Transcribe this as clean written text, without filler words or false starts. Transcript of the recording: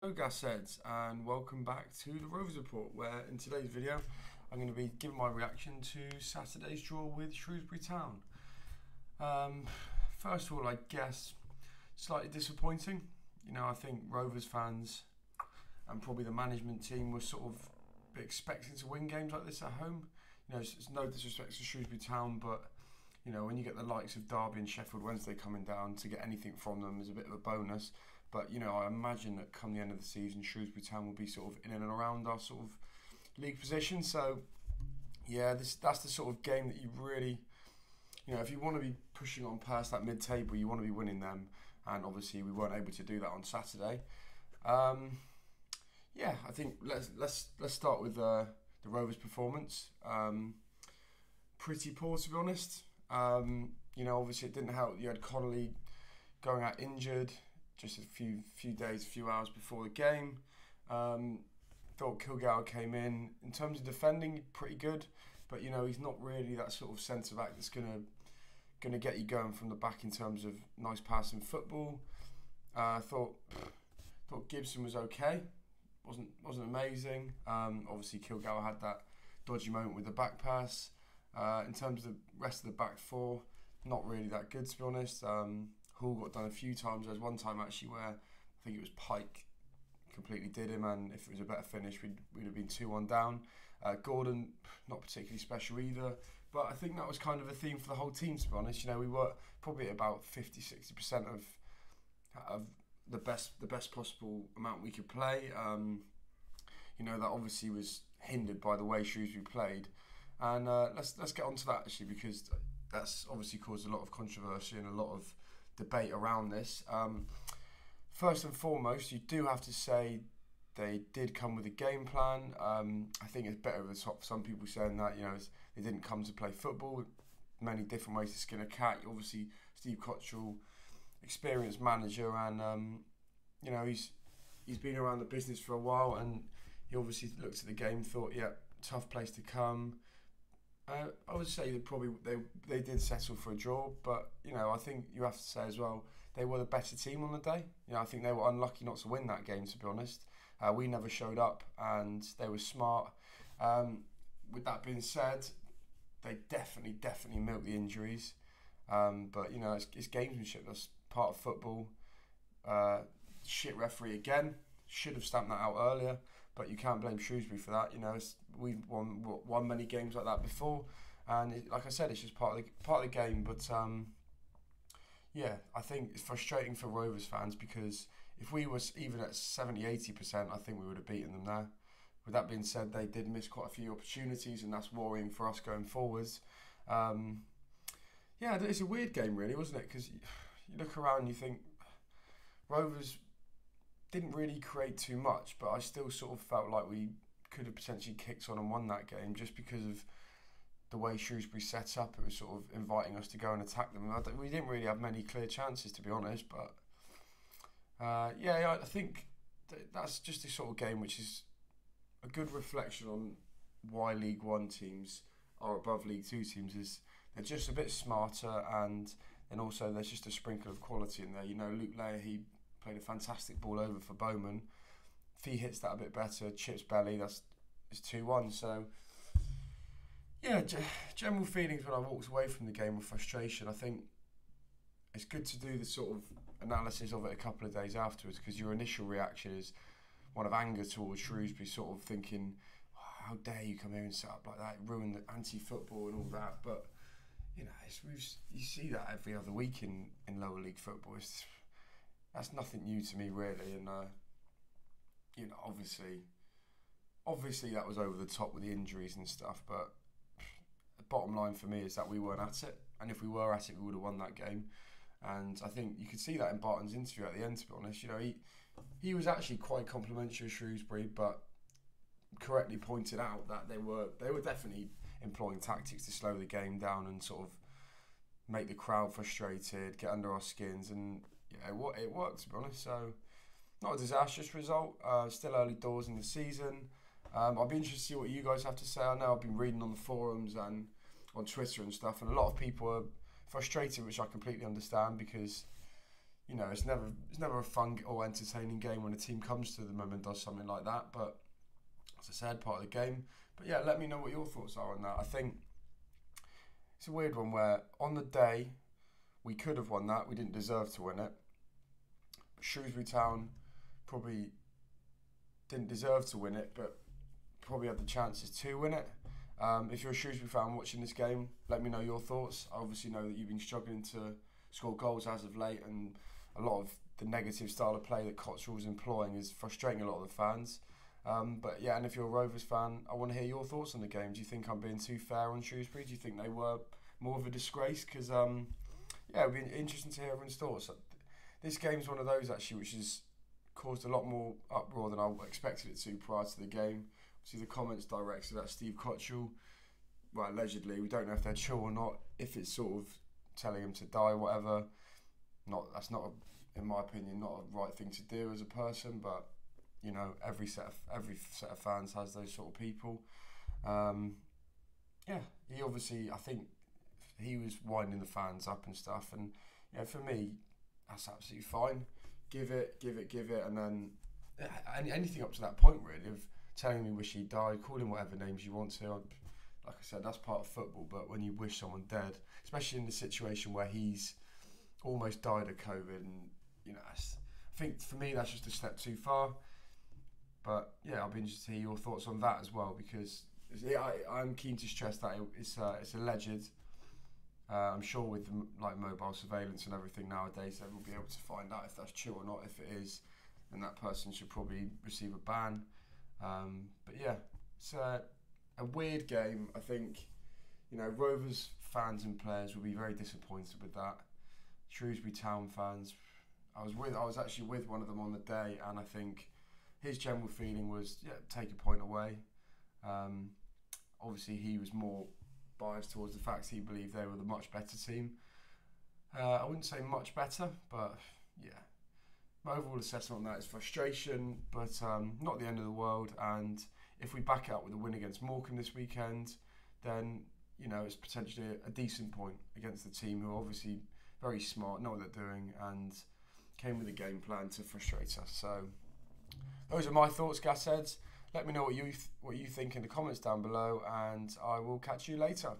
Hello gas heads, and welcome back to the Rovers Report, where in today's video I'm going to be giving my reaction to Saturday's draw with Shrewsbury Town. First of all, I guess slightly disappointing. I think Rovers fans and probably the management team were sort of expecting to win games like this at home. It's no disrespect to Shrewsbury Town, but when you get the likes of Derby and Sheffield Wednesday coming down, to get anything from them is a bit of a bonus. But I imagine that come the end of the season, Shrewsbury Town will be sort of in and around our sort of league position. So yeah, that's the sort of game that you really, if you want to be pushing on past that mid-table, you want to be winning them. And obviously we weren't able to do that on Saturday. Yeah, I think let's start with the Rovers' performance. Pretty poor, to be honest. Obviously it didn't help. You had Connolly going out injured just a few hours before the game. Thought Kilgour came in terms of defending, pretty good, but he's not really that sort of centre back that's gonna get you going from the back in terms of nice passing football. Thought Gibson was okay, wasn't amazing. Obviously Kilgour had that dodgy moment with the back pass. In terms of the rest of the back four, not really that good, to be honest. Hall got done a few times. There's one time actually where I think it was Pike completely did him, and if it was a better finish, we'd have been 2-1 down. Gordon, not particularly special either, but I think that was kind of a theme for the whole team, to be honest. We were probably at about 50-60% of the best possible amount we could play. That obviously was hindered by the way Shrewsbury played, and let's get on to that actually, because that's obviously caused a lot of controversy and a lot of debate around this. First and foremost, you do have to say they did come with a game plan. I think it's better at the top. Some people saying that they didn't come to play football. Many different ways to skin a cat. Obviously, Steve Cottrell, experienced manager, and he's been around the business for a while, and he obviously looked at the game and thought, yeah, tough place to come. I would say they did settle for a draw, but I think you have to say as well, they were the better team on the day. I think they were unlucky not to win that game, to be honest. We never showed up, and they were smart. With that being said, they definitely milked the injuries. But it's gamesmanship. That's part of football. Shit referee again. Should have stamped that out earlier. But you can't blame Shrewsbury for that. We've won many games like that before, and like I said, it's just part of the game. But yeah, I think it's frustrating for Rovers fans, because if we was even at 70-80%, I think we would have beaten them there. With that being said, they did miss quite a few opportunities, and that's worrying for us going forwards. Yeah, it's a weird game, really, wasn't it? Because you look around and you think Rovers didn't really create too much, but I still sort of felt like we could have potentially kicked on and won that game, just because of the way Shrewsbury set up. It was sort of inviting us to go and attack them. We didn't really have many clear chances, to be honest, but yeah, I think that's just a sort of game which is a good reflection on why League One teams are above League Two teams. Is they're just a bit smarter, and then also there's just a sprinkle of quality in there. Luke Leahy played a fantastic ball over for Bowman. If he hits that a bit better, chips belly, it's 2-1. So yeah, general feelings when I walked away from the game were frustration. I think it's good to do the sort of analysis of it a couple of days afterwards, because your initial reaction is one of anger towards Shrewsbury, sort of thinking, oh, how dare you come here and set up like that, ruin the anti-football and all that. But you see that every other week in lower league football. That's nothing new to me, really, and obviously that was over the top with the injuries and stuff. But the bottom line for me is that we weren't at it, and if we were at it, we would have won that game. And I think you could see that in Barton's interview at the end, to be honest. He was actually quite complimentary of Shrewsbury, but correctly pointed out that they were definitely employing tactics to slow the game down and sort of make the crowd frustrated, get under our skins, and yeah, it worked, to be honest. So not a disastrous result. Still early doors in the season. I'll be interested to see what you guys have to say. I know I've been reading on the forums and on Twitter and stuff, and a lot of people are frustrated, which I completely understand, because you know, it's never a fun or entertaining game when a team comes to them and does something like that. But as I said, part of the game. But yeah, let me know what your thoughts are on that. I think it's a weird one where on the day we could have won that. We didn't deserve to win it. But Shrewsbury Town probably didn't deserve to win it, but probably had the chances to win it. If you're a Shrewsbury fan watching this game, let me know your thoughts. I obviously know that you've been struggling to score goals as of late, and a lot of the negative style of play that Cottrell's employing is frustrating a lot of the fans. But yeah, and if you're a Rovers fan, I want to hear your thoughts on the game. Do you think I'm being too fair on Shrewsbury? Do you think they were more of a disgrace? Because yeah, it'd be interesting to hear everyone's thoughts. This game's one of those actually which has caused a lot more uproar than I expected it to prior to the game. See the comments directed at Steve Cottrell. Well, allegedly, we don't know if they're true or not. If it's sort of telling him to die, whatever. That's not, in my opinion, not a right thing to do as a person. But you know, every set of fans has those sort of people. Yeah, he obviously, I think he was winding the fans up and stuff, and you know, for me, that's absolutely fine. Give it, and then anything up to that point really of telling me wish he died, call him whatever names you want to. Like I said, that's part of football. But when you wish someone dead, especially in the situation where he's almost died of COVID, and you know, I think for me that's just a step too far. But yeah, I'll be interested to hear your thoughts on that as well, because I'm keen to stress that it's alleged. I'm sure with like mobile surveillance and everything nowadays, they will be able to find out if that's true or not. If it is, then that person should probably receive a ban. But yeah, it's a weird game. I think, you know, Rovers fans and players will be very disappointed with that. Shrewsbury Town fans, I was actually with one of them on the day, and I think his general feeling was, yeah, take a point away. Obviously, he was more biased towards the fact he believed they were the much better team. I wouldn't say much better, but yeah. My overall assessment on that is frustration, but not the end of the world. And if we back it up with a win against Morecambe this weekend, then you know it's potentially a decent point against the team who are obviously very smart, know what they're doing, and came with a game plan to frustrate us. So those are my thoughts, Gasheads. Let me know what you think in the comments down below, and I will catch you later.